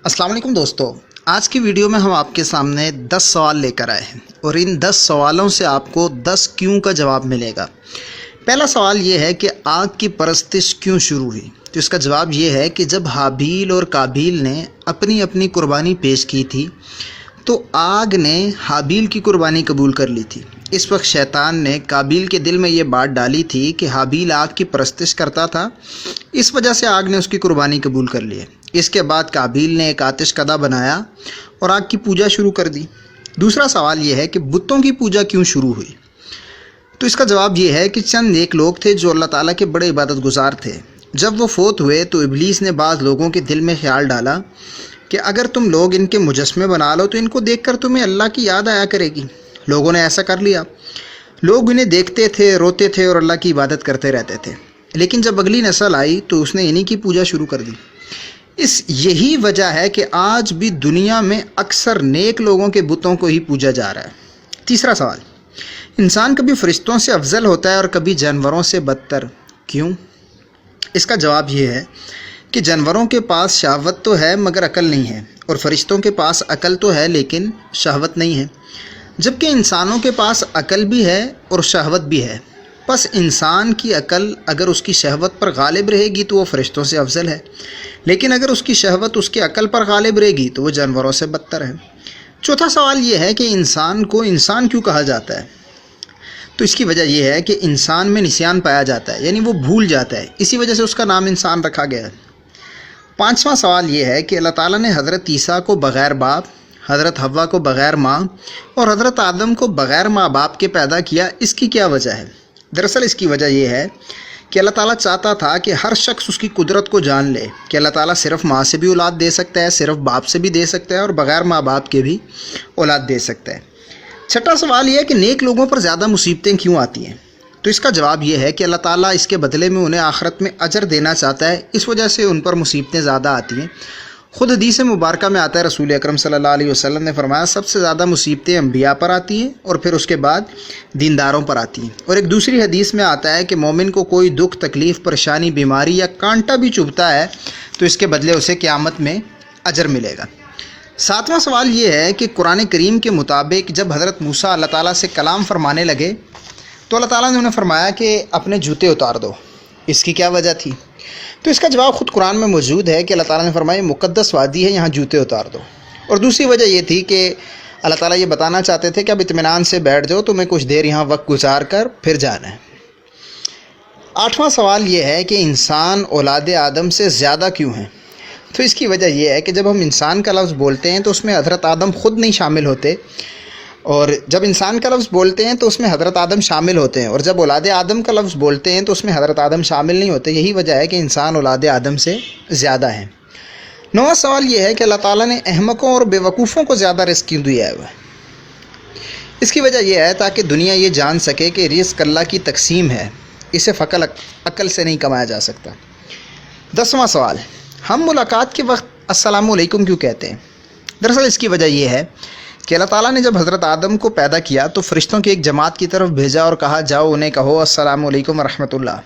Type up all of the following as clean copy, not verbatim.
अस्सलाम वालेकुम दोस्तों, आज की वीडियो में हम आपके सामने 10 सवाल लेकर आए हैं और इन 10 सवालों से आपको 10 क्यों का जवाब मिलेगा। पहला सवाल ये है कि आग की परस्तिश क्यों शुरू हुई। तो इसका जवाब ये है कि जब हाबील और काबील ने अपनी अपनी कुर्बानी पेश की थी तो आग ने हाबील की कुर्बानी कबूल कर ली थी। इस वक्त शैतान ने काबील के दिल में ये बात डाली थी कि हाबील आग की परस्तिश करता था, इस वजह से आग ने उसकी कुर्बानी कबूल कर ली है। इसके बाद काबील ने एक आतिशकदा बनाया और आग की पूजा शुरू कर दी। दूसरा सवाल ये है कि बुतों की पूजा क्यों शुरू हुई। तो इसका जवाब ये है कि चंद नेक लोग थे जो अल्लाह ताला के बड़े इबादत गुजार थे। जब वो फोत हुए तो इब्लीस ने बाज़ लोगों के दिल में ख्याल डाला कि अगर तुम लोग इनके मुजस्मे बना लो तो इनको देखकर तुम्हें अल्लाह की याद आया करेगी। लोगों ने ऐसा कर लिया। लोग इन्हें देखते थे, रोते थे और अल्लाह की इबादत करते रहते थे। लेकिन जब अगली नस्ल आई तो उसने इन्हीं की पूजा शुरू कर दी। यही वजह है कि आज भी दुनिया में अक्सर नेक लोगों के बुतों को ही पूजा जा रहा है। तीसरा सवाल, इंसान कभी फरिश्तों से अफजल होता है और कभी जानवरों से बदतर, क्यों। इसका जवाब ये है कि जानवरों के पास शहवत तो है मगर अकल नहीं है, और फरिश्तों के पास अकल तो है लेकिन शहवत नहीं है। जबकि इंसानों के पास अकल भी है और शहवत भी है। बस इंसान की अकल अगर उसकी शहवत पर गालिब रहेगी तो वो फरिश्तों से अफजल है, लेकिन अगर उसकी शहवत उसकी अकल पर गालिब रहेगी तो वो जानवरों से बदतर है। चौथा सवाल ये है कि इंसान को इंसान क्यों कहा जाता है। तो इसकी वजह यह है कि इंसान में निस्यान पाया जाता है, यानी वो भूल जाता है, इसी वजह से उसका नाम इंसान रखा गया है। पाँचवा सवाल ये है कि अल्लाह ताला ने हज़रत ईसा को बग़ैर बाप, हज़रत हव्वा को बग़ैर माँ और हज़रत आदम को बग़ैर माँ बाप के पैदा किया, इसकी क्या वजह है। दरअसल इसकी वजह यह है कि अल्लाह ताला चाहता था कि हर शख्स उसकी कुदरत को जान ले कि अल्लाह ताला सिर्फ़ माँ से भी औलाद दे सकता है, सिर्फ़ बाप से भी दे सकता है और बग़ैर माँ बाप के भी औलाद दे सकता है। छठा सवाल यह है कि नेक लोगों पर ज़्यादा मुसीबतें क्यों आती हैं। तो इसका जवाब यह है कि अल्लाह ताला इसके बदले में उन्हें आखिरत में अजर देना चाहता है, इस वजह से उन पर मुसीबतें ज़्यादा आती हैं। ख़ुद हदीस मुबारक में आता है, रसूल अकरम सल्लल्लाहु अलैहि वसल्लम ने फरमाया सबसे ज़्यादा मुसीबतें अंबिया पर आती हैं और फिर उसके बाद दीनदारों पर आती हैं। और एक दूसरी हदीस में आता है कि मोमिन को कोई दुख, तकलीफ़, परेशानी, बीमारी या कांटा भी चुभता है तो इसके बदले उसे क़यामत में अजर मिलेगा। सातवां सवाल ये है कि कुरान करीम के मुताबिक जब हज़रत मूसा अल्लाह ताला से कलाम फरमाने लगे तो अल्लाह ताला ने उन्हें फरमाया कि अपने जूते उतार दो, इसकी क्या वजह थी। तो इसका जवाब ख़ुद कुरान में मौजूद है कि अल्लाह ताला ने फरमाया मुक़द्दस वादी है, यहाँ जूते उतार दो। और दूसरी वजह ये थी कि अल्लाह ताला ये बताना चाहते थे कि अब इत्मीनान से बैठ जाओ, तुम्हें कुछ देर यहाँ वक्त गुजार कर फिर जाना है। आठवां सवाल ये है कि इंसान औलाद आदम से ज़्यादा क्यों है। तो इसकी वजह यह है कि जब हम इंसान का लफ्ज़ बोलते हैं तो उसमें हज़रत आदम ख़ुद नहीं शामिल होते, और जब इंसान का लफ्ज़ बोलते हैं तो उसमें हज़रत आदम शामिल होते हैं, और जब औलाद आदम का लफ्ज़ बोलते हैं तो उसमें हज़रत आदम शामिल नहीं होते। यही वजह है कि इंसान औलाद आदम से ज़्यादा है। नौवां सवाल ये है कि अल्लाह ताला ने अहमकों और बेवकूफ़ों को ज़्यादा रिस्क क्यों दिया है। इसकी वजह यह है ताकि दुनिया ये जान सके कि रिस्क अल्लाह की तकसीम है, इसे फ़कल अकल से नहीं कमाया जा सकता। 10वां सवाल, हम मुलाकात के वक्त अस्सलामु अलैकुम क्यों कहते हैं। दरअसल इसकी वजह यह है कि अल्लाह ताला ने जब हज़रत आदम को पैदा किया तो फ़रिश्तों की एक जमात की तरफ भेजा और कहा जाओ उन्हें कहो अस्सलामु अलैकुम व रहमतुल्लाह।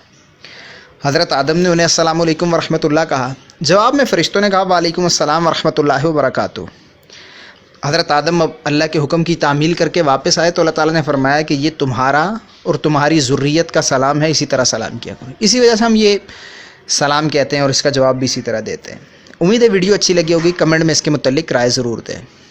हज़रत आदम ने उन्हें अस्सलामु अलैकुम व रहमतुल्लाह कहा। जवाब में फ़रिश्तों ने कहा वालेकुम अस्सलाम व रहमतुल्लाहि व बरकातुहू। हज़रत आदम अब अल्लाह के हुक्म की तामील करके वापस आए तो अल्लाह ताला ने फरमाया कि ये तुम्हारा और तुम्हारी ज़ुर्रियत का सलाम है, इसी तरह सलाम किया करो। इसी वजह से हम ये सलाम कहते हैं और इसका जवाब भी इसी तरह देते हैं। उम्मीद है वीडियो अच्छी लगी होगी। कमेंट में इसके मुतल्लिक राय ज़रूर दें।